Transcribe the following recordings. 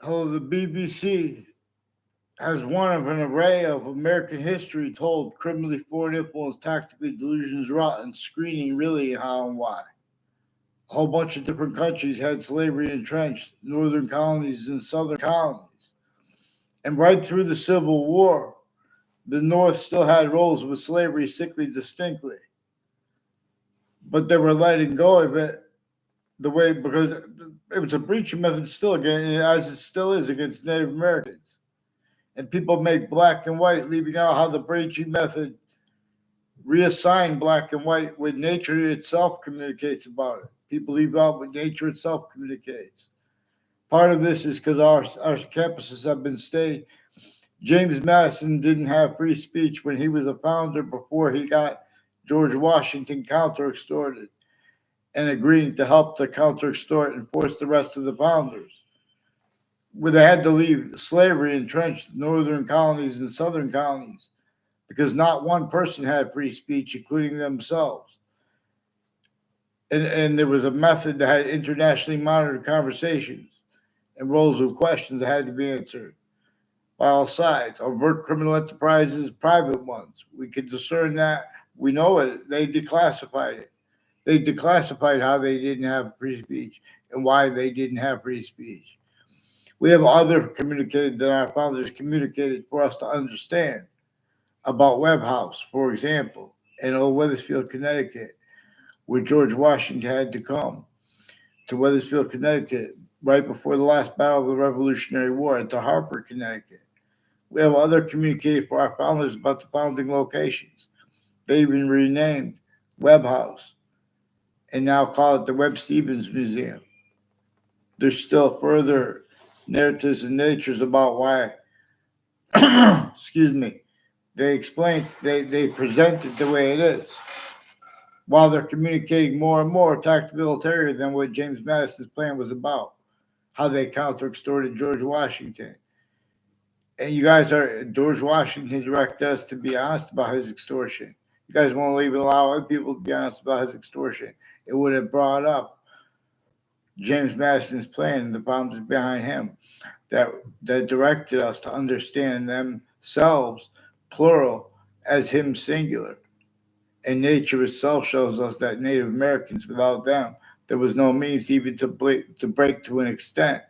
how the BBC has one of an array of American history told criminally foreign influence, tactically delusions, rotten, screening really how and why. A whole bunch of different countries had slavery entrenched, northern colonies and southern colonies. And right through the Civil War, the North still had roles with slavery sickly distinctly. But they were letting go of it the way because it was a breaching method still again, as it still is against Native Americans. And people make black and white, leaving out how the breaching method reassign black and white when nature itself communicates about it. People leave out what nature itself communicates. Part of this is because our campuses have been stayed. James Madison didn't have free speech when he was a founder before he got George Washington counter extorted and agreeing to help to counter extort and force the rest of the founders. Where they had to leave slavery entrenched northern colonies and southern colonies because not one person had free speech, including themselves. And there was a method that had internationally monitored conversations and roles of questions that had to be answered by all sides, overt criminal enterprises, private ones. We could discern that. We know it. They declassified it. They declassified how they didn't have free speech and why they didn't have free speech. We have other communicated that our founders communicated for us to understand about Webb House, for example, in Old Wethersfield, Connecticut, where George Washington had to come to Wethersfield, Connecticut, right before the last battle of the Revolutionary War, and to Hartford, Connecticut. We have other communicated for our founders about the founding locations. They even renamed Webb House and now call it the Webb Stevens Museum. There's still further narratives and natures about why, excuse me, they explain, they present it the way it is, while they're communicating more and more tactical than what James Madison's plan was about, how they counter extorted George Washington. And you guys are, George Washington directed us to be honest about his extortion. You guys won't even allow other people to be honest about his extortion. It would have brought up James Madison's plan and the founders behind him that directed us to understand themselves, plural, as him singular. And nature itself shows us that Native Americans, without them, there was no means even to break to an extent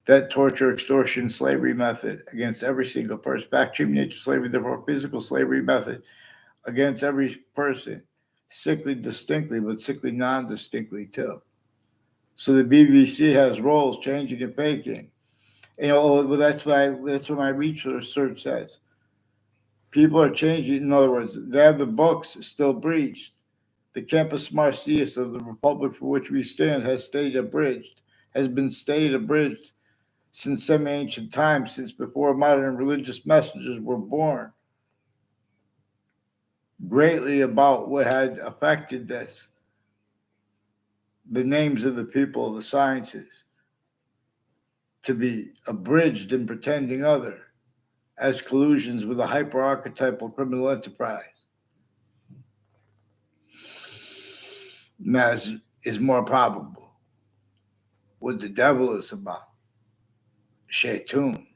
that torture, extortion, slavery method against every single person. Back treatment, nature, slavery, therefore physical slavery method against every person, sickly distinctly, but sickly non-distinctly too. So the BBC has roles changing and faking. Well, that's what my research says. People are changing. In other words, they have the books still breached. The campus martius of the republic for which we stand has been stayed abridged since semi-ancient times, since before modern religious messengers were born. Greatly about what had affected this, the names of the people of the sciences, to be abridged and pretending other, as collusions with a hyper-archetypal criminal enterprise. And that is more probable. What the devil is about. Shaitan,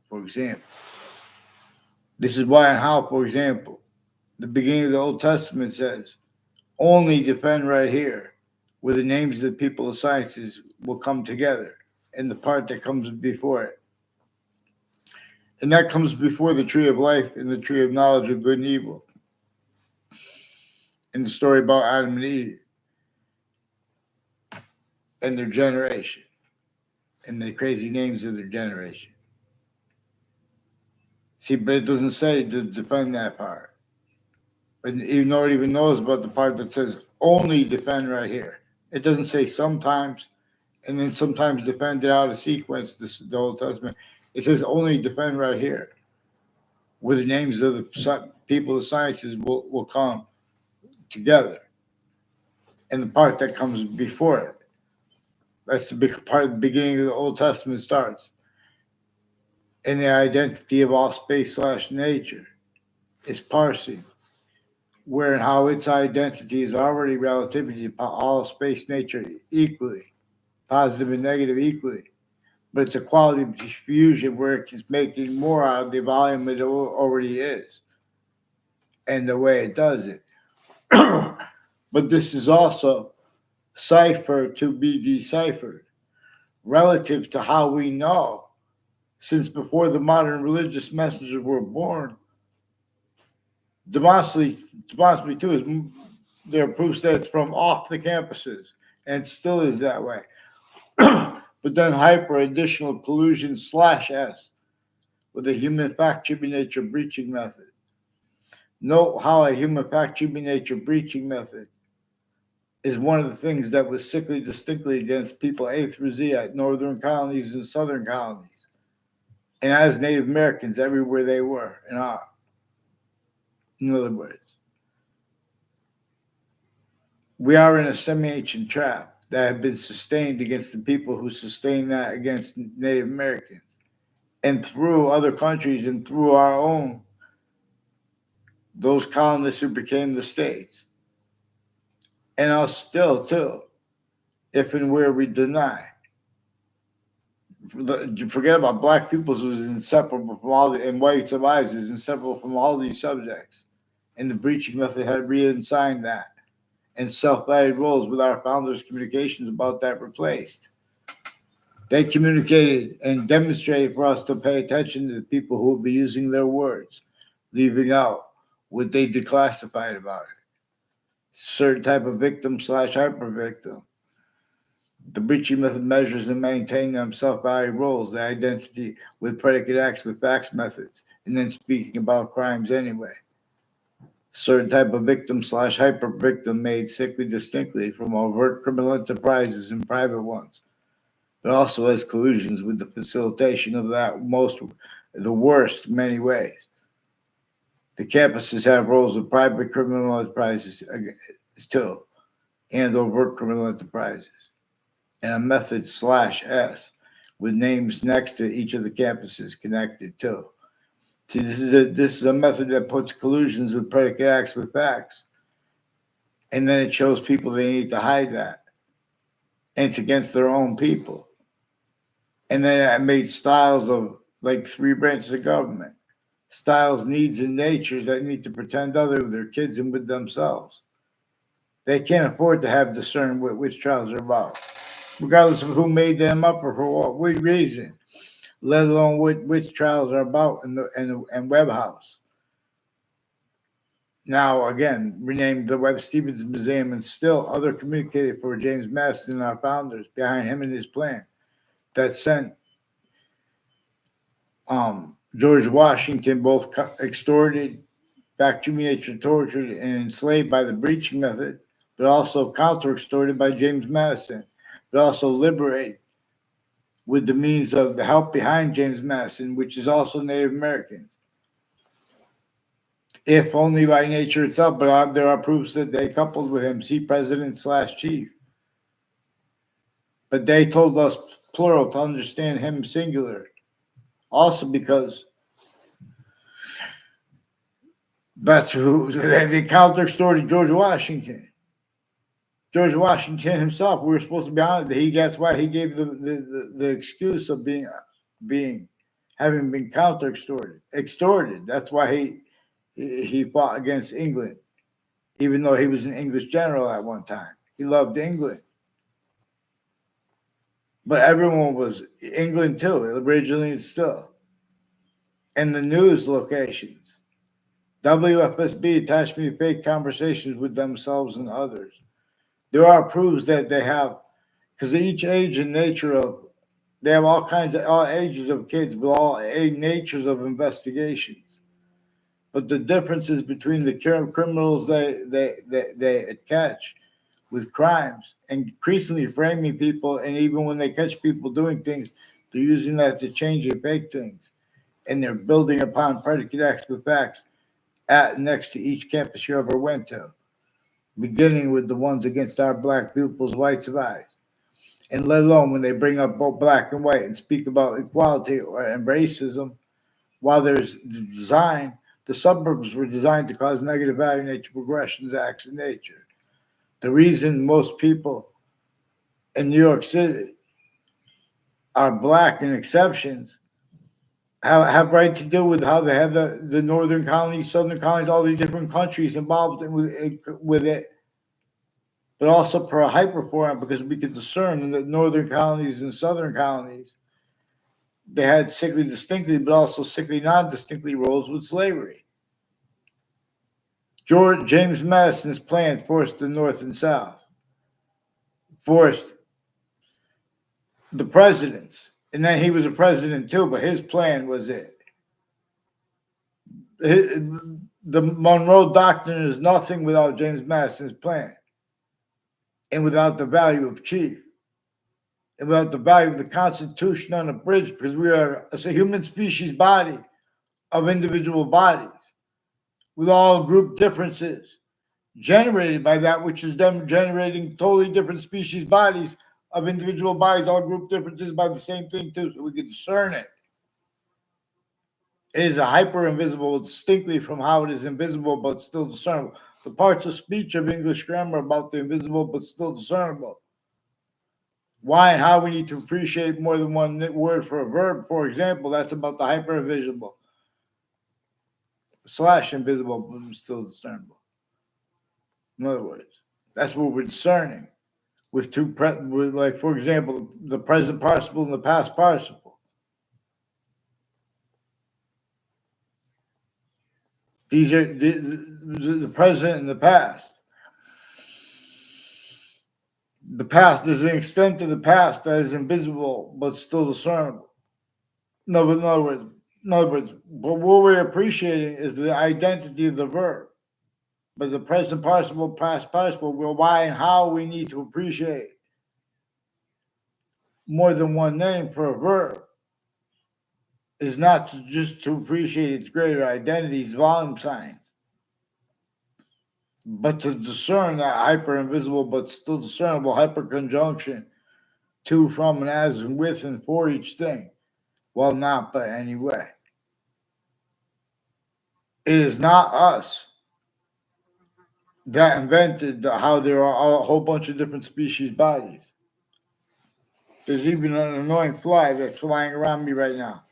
for example. This is why and how, for example, the beginning of the Old Testament says, only defend right here, where the names of the people of sciences will come together, and the part that comes before it. And that comes before the tree of life and the tree of knowledge of good and evil. In the story about Adam and Eve and their generation and the crazy names of their generation. See, but it doesn't say to defend that part. But even though it even knows about the part that says only defend right here. It doesn't say sometimes, and then sometimes defend it out of sequence, the Old Testament. It says only defend right here, where the names of the people of sciences will come together. And the part that comes before it. That's the big part of the beginning of the Old Testament starts. And the identity of all space/nature is parsing, where and how its identity is already relativity to all space nature equally, positive and negative equally. but it's a quality of diffusion where it's making more out of the volume it already is and the way it does it. But this is also cipher to be deciphered relative to how we know, since before the modern religious messengers were born, demonstrably too, is there are proofs that it's from off the campuses, and it still is that way. But then hyper additional collusion slash S with a human fact tribute nature breaching method. Note how a human fact tribute nature breaching method is one of the things that was sickly distinctly against people A through Z at northern colonies and southern colonies, and as Native Americans everywhere they were and are. In other words, we are in a semi-ancient trap that had been sustained against the people who sustained that against Native Americans, and through other countries and through our own, those colonists who became the states, and us still too, if and where we deny. Forget about black peoples was inseparable from all the, and white survivors is inseparable from all these subjects, and the breaching method had reassigned that, and self-guided roles with our founders' communications about that replaced. They communicated and demonstrated for us to pay attention to the people who would be using their words, leaving out what they declassified about it. Certain type of victim slash hyper victim. The breaching method measures and maintain them self-value roles, the identity with predicate acts with facts methods, and then speaking about crimes anyway. Certain type of victim slash hyper victim made sickly distinctly from overt criminal enterprises and private ones, but also has collusions with the facilitation of that the worst in many ways. The campuses have roles of private criminal enterprises too, and overt criminal enterprises, and a method slash S with names next to each of the campuses connected too. See, this is a method that puts collusions with predicate acts with facts, and then it shows people they need to hide that, and it's against their own people. And then I made styles of like 3 branches of government, styles, needs, and natures that need to pretend other with their kids and with themselves. They can't afford to have discern what which trials are about, regardless of who made them up or for what reason, let alone which trials are about and Webb House. Now, again, renamed the Webb Stevens Museum, and still other communicated for James Madison and our founders behind him and his plan that sent George Washington both extorted, back nature, tortured, and enslaved by the breaching method, but also counter-extorted by James Madison, but also liberated with the means of the help behind James Madison, which is also Native Americans. If only by nature itself, but there are proofs that they coupled with him, see president slash chief. But they told us plural to understand him singular. Also because that's who they counter-extorted George Washington. George Washington himself, we were supposed to be honored that that's why he gave the excuse of having been extorted. That's why he fought against England, even though he was an English general at one time. He loved England. But everyone was England too, originally and still. And the news locations. WFSB attached me to fake conversations with themselves and others. There are proofs that they have, because each age and nature of, they have all ages of kids with all natures of investigations. But the differences between the criminals they catch with crimes, and increasingly framing people, and even when they catch people doing things, they're using that to change and fake things. And they're building upon predicate acts with facts next to each campus you ever went to, beginning with the ones against our black pupils, white survivors. And let alone when they bring up both black and white and speak about equality and racism, while there's design, the suburbs were designed to cause negative value nature progressions, acts of nature. The reason most people in New York City are black and exceptions have right to do with how they have the northern colonies, southern colonies, all these different countries involved with it, but also per a hyperforum because we could discern in the northern colonies and southern colonies they had sickly distinctly, but also sickly non-distinctly roles with slavery. James Madison's plan forced the North and South, forced the presidents, and then he was a president too, but his plan was it. The Monroe Doctrine is nothing without James Madison's plan, and without the value of chief, and without the value of the Constitution unabridged, because we are a human species body of individual bodies with all group differences generated by that which is them generating totally different species bodies of individual bodies, all group differences by the same thing too, so we can discern it. It is a hyper invisible distinctly from how it is invisible but still discernible. The parts of speech of English grammar about the invisible but still discernible. Why and how we need to appreciate more than one word for a verb, for example, that's about the hyper invisible / invisible but still discernible. In other words, that's what we're discerning with like for example, the present participle and the past participle. These are the present and the past. The past, there's an extent to the past that is invisible but still discernible. No, but in other words, but what we're appreciating is the identity of the verb. But the present participle, past participle, well, why and how we need to appreciate more than one name for a verb is not just to appreciate its greater identities, volume signs, but to discern that hyper invisible but still discernible hyperconjunction to, from, and as, and with, and for each thing. Well, not but anyway. It is not us that invented how there are a whole bunch of different species bodies. There's even an annoying fly that's flying around me right now.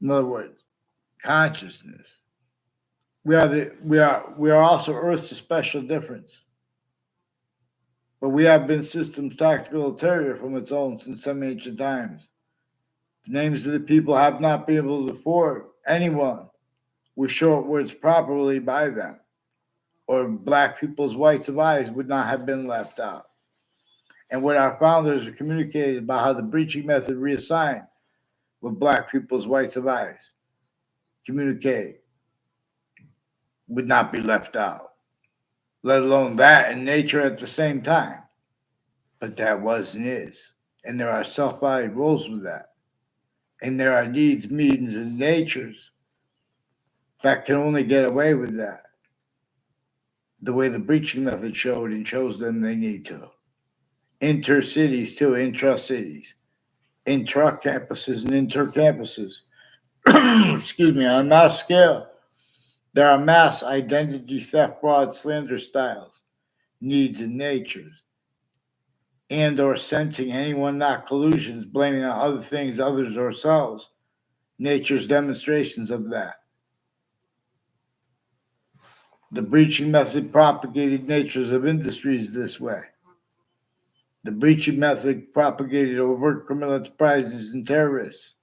In other words, consciousness. We are also Earth's special difference. But we have been systems tactical ulterior from its own since some ancient times. The names of the people have not been able to afford anyone with short words properly by them, or black people's whites of eyes would not have been left out. And what our founders communicated about how the breaching method reassigned with black people's whites of eyes communicate would not be left out, let alone that and nature at the same time. But that was and is. And there are self-bodied roles with that. And there are needs, means, and natures that can only get away with that the way the breaching method showed and shows them they need to. Intercities too, intra-cities, intra-campuses and inter-campuses. Excuse me, on a mass scale, there are mass identity theft, fraud, slander styles, needs, and natures, and or sensing anyone not collusions, blaming on other things, others, or ourselves, nature's demonstrations of that. The breaching method propagated natures of industries this way. The breaching method propagated overt criminal enterprises and terrorists.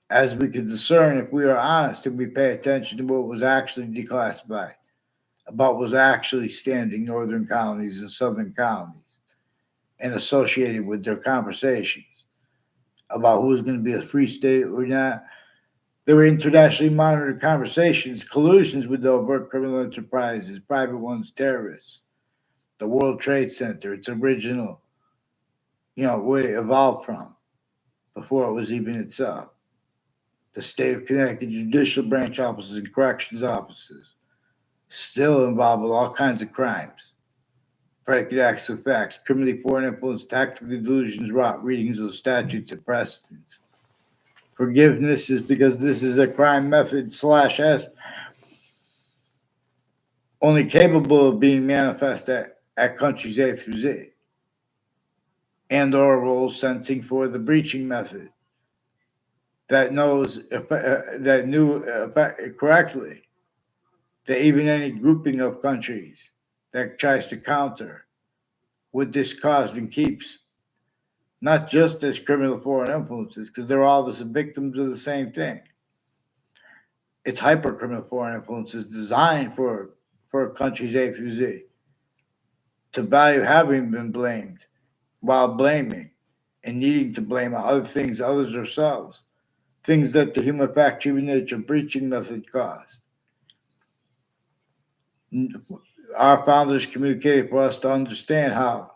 As we can discern, if we are honest and we pay attention to what was actually declassified, about what was actually standing northern colonies and southern colonies, and associated with their conversations about who was going to be a free state or not. There were internationally monitored conversations, collusions with the overt criminal enterprises, private ones, terrorists, the World Trade Center, its original, where it evolved from before it was even itself. The state of Connecticut judicial branch offices and corrections offices still involved with all kinds of crimes. Predicate acts of facts, criminally foreign influence, tactical delusions, rot readings of statutes and precedents. Forgiveness is because this is a crime method /S only capable of being manifest at countries A through Z. and or role sensing for the breaching method that knows that knew correctly that even any grouping of countries that tries to counter what this caused and keeps not just as criminal foreign influences because they're all the victims of the same thing. It's hyper criminal foreign influences designed for countries A through Z to value having been blamed while blaming and needing to blame other things, others themselves, things that the human factor nature breaching method caused. Our founders communicated for us to understand how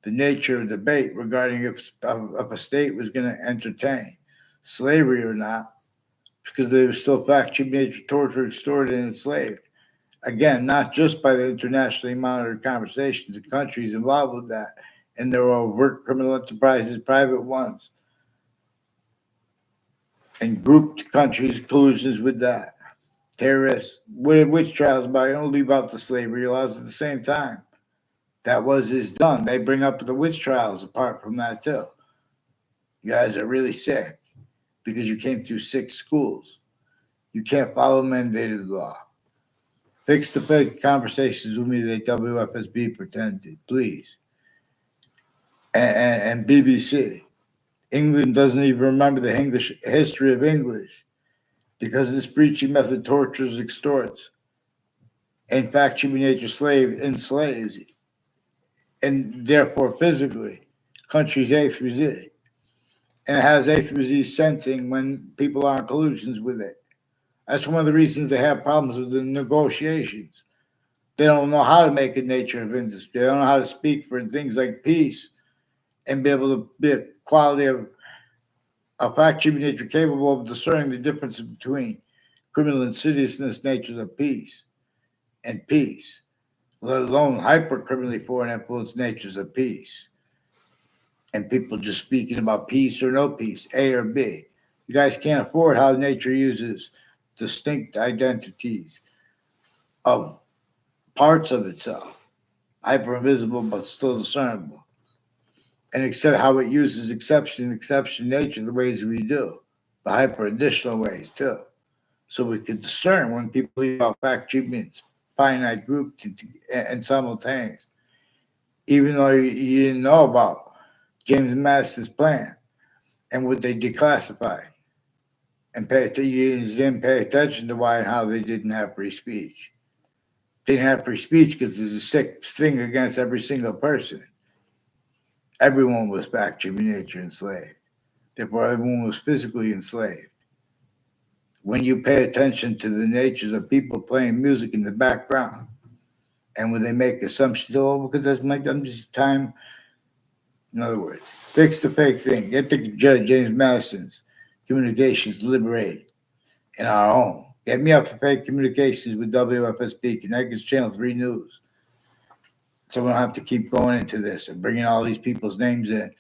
the nature of debate regarding if a state was going to entertain slavery or not, because they were still factory nature tortured, extorted, and enslaved. Again, not just by the internationally monitored conversations of countries involved with that, and there were overt criminal enterprises, private ones, and grouped countries' collusions with that. Terrorists, witch trials, but I don't leave out the slavery laws at the same time. That is done. They bring up the witch trials apart from that too. You guys are really sick because you came through 6 schools. You can't follow mandated law. Fix the fake conversations with me that WFSB pretended, please. And BBC. England doesn't even remember the English history of English because this breaching method tortures, extorts, and factory nature enslaves, and therefore physically, countries A through Z. And it has A through Z sensing when people are in collusions with it. That's one of the reasons they have problems with the negotiations. They don't know how to make a nature of industry. They don't know how to speak for things like peace and be able to be a quality of a factory nature capable of discerning the difference between criminal insidiousness natures of peace and peace, let alone hyper criminally foreign influence natures of peace. And people just speaking about peace or no peace, A or B. You guys can't afford how nature uses distinct identities of parts of itself, hyper invisible but still discernible, and accept how it uses exception nature the ways we do, the hyper additional ways too. So we can discern when people leave out fact treatments, finite groups, and simultaneous, even though you didn't know about James Madison's plan and what they declassified, and you didn't pay attention to why and how they didn't have free speech. They didn't have free speech because there's a sick thing against every single person. Everyone was factory nature enslaved. Therefore, everyone was physically enslaved. When you pay attention to the natures of people playing music in the background, and when they make assumptions, oh, because that's my time. In other words, fix the fake thing. Get the Judge James Madison's communications liberated in our own. Get me up for fake communications with WFSB, Connecticut's Channel 3 News. So we don't have to keep going into this and bringing all these people's names in.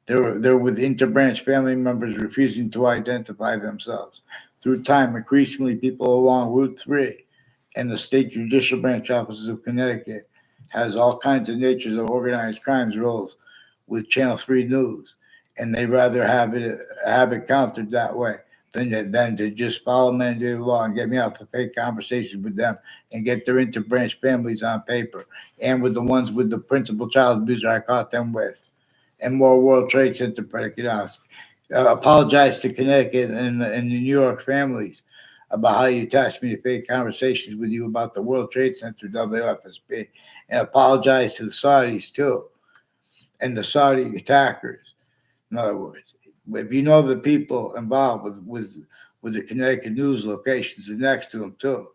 They're with interbranch family members refusing to identify themselves. Through time, increasingly people along Route 3 and the state judicial branch offices of Connecticut has all kinds of natures of organized crimes roles with Channel 3 News. And they'd rather have it countered that way than to just follow mandated law and get me out for fake conversations with them and get their interbranch families on paper and with the ones with the principal child abuser I caught them with and more World Trade Center predicate house. Apologize to Connecticut and the New York families about how you attached me to fake conversations with you about the World Trade Center, WFSB, and apologize to the Saudis too and the Saudi attackers. In other words, if you know the people involved with the Connecticut news locations and next to them too,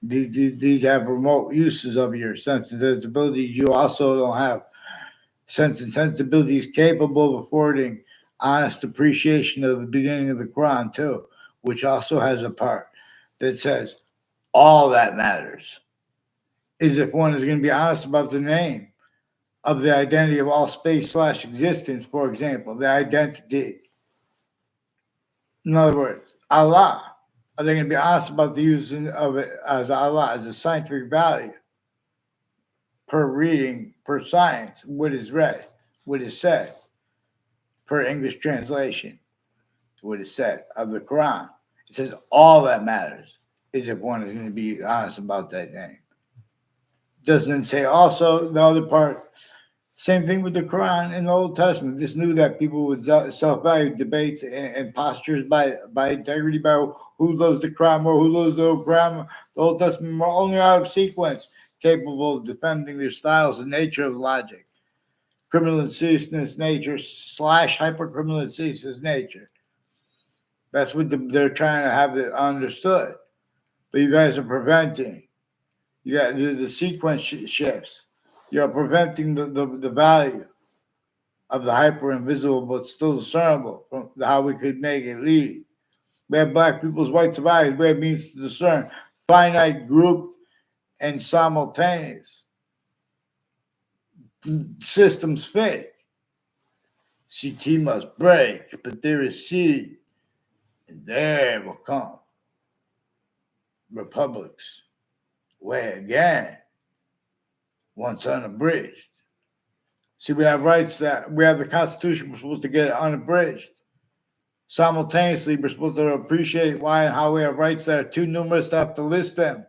these have remote uses of your sensibility. You also don't have sense and sensibilities capable of affording honest appreciation of the beginning of the Quran too, which also has a part that says all that matters is if one is going to be honest about the name of the identity of all space/existence, for example, the identity. In other words, Allah. Are they going to be honest about the use of it as Allah as a scientific value per reading, per science, what is read, what is said? per English translation, what it said of the Quran. It says all that matters is if one is going to be honest about that name. Doesn't say also the other part. Same thing with the Quran in the Old Testament. Just knew that people would self-value debates and postures by integrity, by who loves the Quran more, who loves the Quran, the Old Testament more, only out of sequence, capable of defending their styles and nature of logic. Criminal insidiousness nature / hypercriminal insidiousness nature. That's what they're trying to have it understood. But you guys are preventing. You got the sequence shifts. You're preventing the value of the hyper invisible, but still discernible from how we could make it lead. We have black people's white survivors. We have means to discern finite, grouped, and simultaneous. Systems fake. CT must break, but there is seed, and there will come republics, way again, once unabridged. See, we have rights that we have the Constitution. We're supposed to get it unabridged. Simultaneously, we're supposed to appreciate why and how we have rights that are too numerous to have to list them.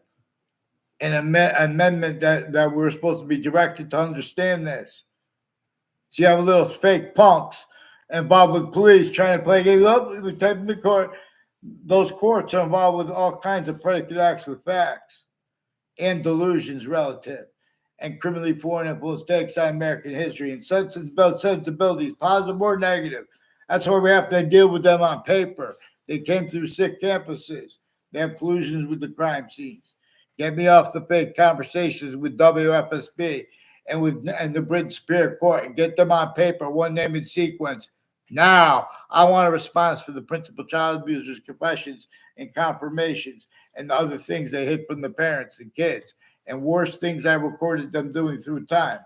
An amendment that we're supposed to be directed to understand this. So you have little fake punks involved with police trying to play a lovely with type in the court. Those courts are involved with all kinds of predicate acts with facts and delusions relative and criminally foreign influence takes on American history and sensibilities, positive or negative. That's why we have to deal with them on paper. They came through sick campuses. They have collusions with the crime scenes. Get me off the fake conversations with WFSB and the British Superior Court and get them on paper, one name in sequence. Now, I want a response for the principal child abusers' confessions and confirmations and the other things they hid from the parents and kids and worse things I recorded them doing through time.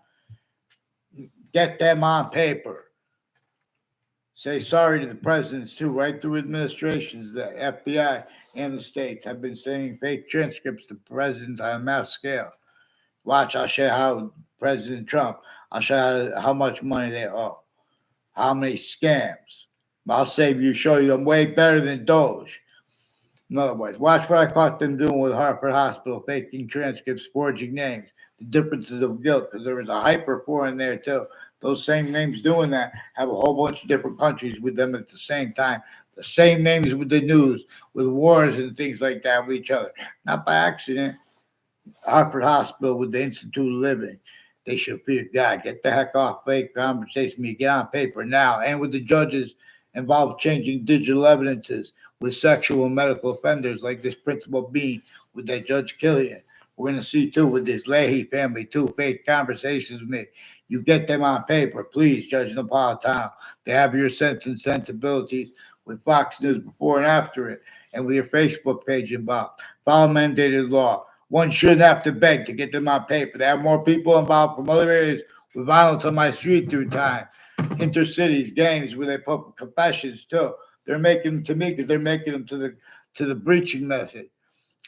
Get them on paper. Say sorry to the presidents, too, right through administrations. The FBI and the states have been sending fake transcripts to presidents on a mass scale. Watch, I'll show you how President Trump, I'll show you how much money they owe, how many scams. I'll show you them way better than Doge. In other words, watch what I caught them doing with Hartford Hospital, faking transcripts, forging names, the differences of guilt, because there was a hyper four in there too. Those same names doing that have a whole bunch of different countries with them at the same time. The same names with the news, with wars and things like that with each other. Not by accident. Hartford Hospital with the Institute of Living. They should fear God. Get the heck off fake conversation. You get on paper now. And with the judges involved changing digital evidences with sexual and medical offenders like this Principal Bean with that Judge Killian. We're going to see, too, with this Leahy family, too, fake conversations with me. You get them on paper, please, Judge Napolitano. They have your sense and sensibilities with Fox News before and after it, and with your Facebook page involved. Follow mandated law. One shouldn't have to beg to get them on paper. They have more people involved from other areas with violence on my street through time. Intercities, gangs, where they put confessions, too. They're making them to me because they're making them to the breaching method.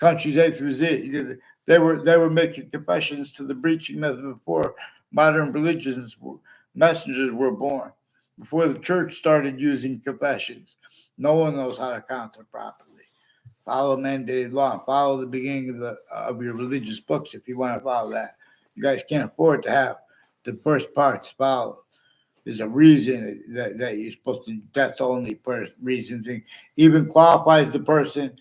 Countries A through Z. They were making confessions to the breaching method before modern religions messengers were born. Before the church started using confessions. No one knows how to count them properly. Follow mandated law. Follow the beginning of your religious books if you want to follow that. You guys can't afford to have the first parts followed. There's a reason that you're supposed to. That's the only reason thing. Even qualifies the person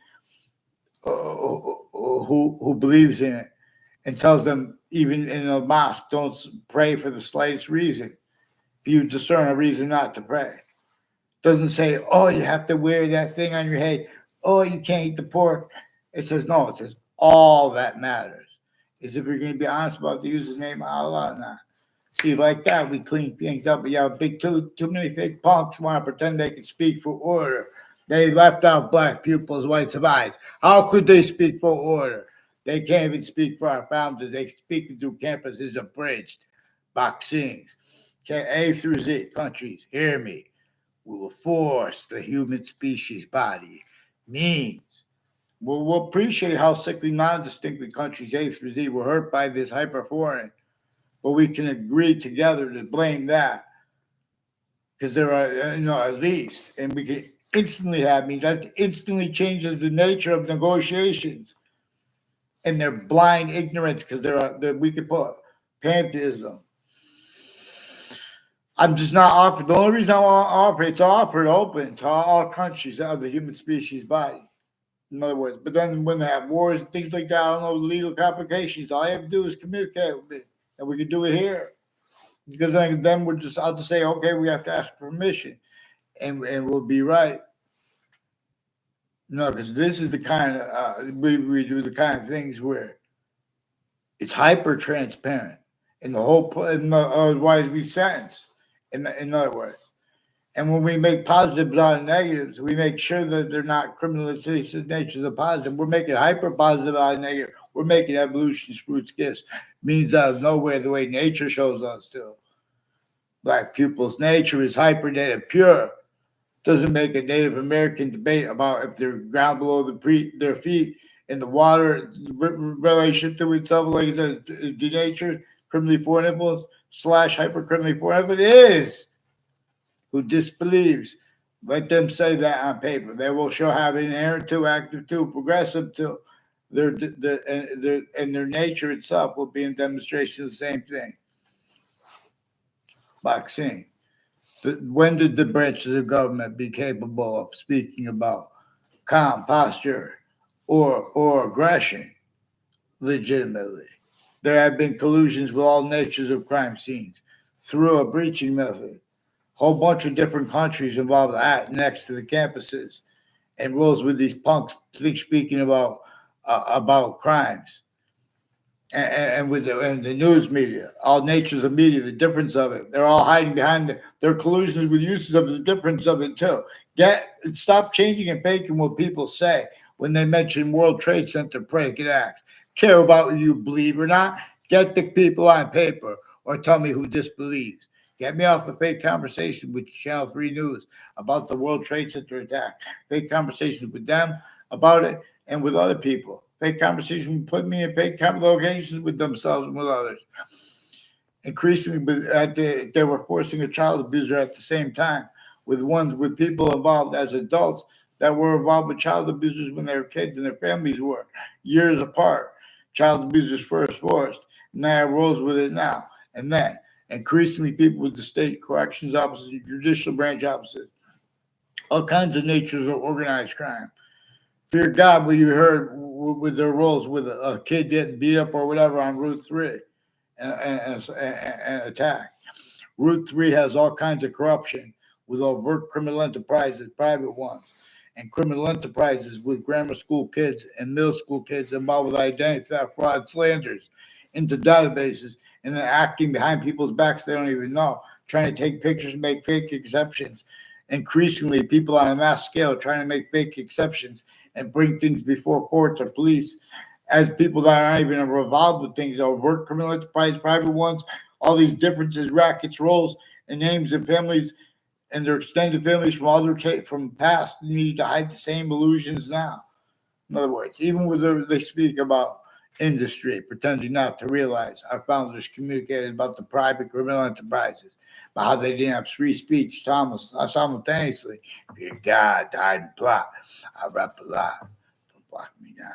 who believes in it and tells them even in a mosque don't pray for the slightest reason. If you discern a reason not to pray, doesn't say, oh, you have to wear that thing on your head. Oh, you can't eat the pork. It says no. It says all that matters is if you're going to be honest about the username of Allah or not. See, like that, we clean things up. But you have too many fake punks want to pretend they can speak for order. They left out black pupils, whites of eyes. How could they speak for order? They can't even speak for our founders. They speak through campuses abridged. Vaccines. A through Z countries, hear me. We will force the human species body means. We'll appreciate how sickly non-distinctly countries A through Z were hurt by this hyperforeign. But we can agree together to blame that because there are, at least, and we can instantly have means that instantly changes the nature of negotiations and their blind ignorance because we could put pantheism. I'm just not offered. The only reason I want to offer it's offered open to all countries of the human species body. In other words, but then when they have wars and things like that, I don't know the legal complications. All you have to do is communicate with me, and we can do it here. Because then I'll just say, okay, we have to ask permission, and we'll be right. No, because this is the kind of we do the kind of things where it's hyper transparent, and the whole otherwise we sentence. In other words, and when we make positives out of negatives, we make sure that they're not criminalization natures of positive. We're making hyper positive out of negative. We're making evolution's fruits gifts means out of nowhere the way nature shows us to. Black pupils' nature is hyper native pure. Doesn't make a Native American debate about if they're ground below their feet in the water relationship to itself, like I said, denatured, criminally foreign influence / hyper criminally foreign influence is. Who disbelieves, let them say that on paper. They will show how inherent to, active to, progressive to, their nature itself will be in demonstration of the same thing. Vaccine. When did the branches of government be capable of speaking about calm posture or aggression legitimately? There have been collusions with all natures of crime scenes through a breaching method. Whole bunch of different countries involved next to the campuses and rules with these punks speaking about crimes and with the news media, all natures of media, the difference of it. They're all hiding behind their collusions with uses of the difference of it too. Stop changing and faking what people say when they mention World Trade Center predicate acts. Care about whether you believe or not. Get the people on paper or tell me who disbelieves. Get me off the fake conversation with Channel 3 News about the World Trade Center attack. Fake conversations with them about it and with other people. Fake conversations put me in fake locations with themselves and with others. Increasingly, they were forcing a child abuser at the same time with people involved as adults that were involved with child abusers when they were kids and their families were years apart. Child abusers first forced, and they have roles with it now. And then increasingly people with the state corrections officers, judicial branch officers, all kinds of natures of organized crime. Fear God, what you heard with their roles with a kid getting beat up or whatever on Route 3 and attack. Route 3 has all kinds of corruption with overt criminal enterprises, private ones, and criminal enterprises with grammar school kids and middle school kids involved with identity theft, fraud, slanders into databases and then acting behind people's backs they don't even know, trying to take pictures and make fake exceptions. Increasingly, people on a mass scale trying to make fake exceptions and bring things before courts or police as people that aren't even involved with things, overt criminal enterprise, private ones, all these differences, rackets, roles, and names and families and their extended families from past need to hide the same illusions now. In other words, even when they speak about industry, pretending not to realize our founders communicated about the private criminal enterprises, about how they didn't have free speech simultaneously. Dear God, hide and plot. I rap a lot. Don't block me now.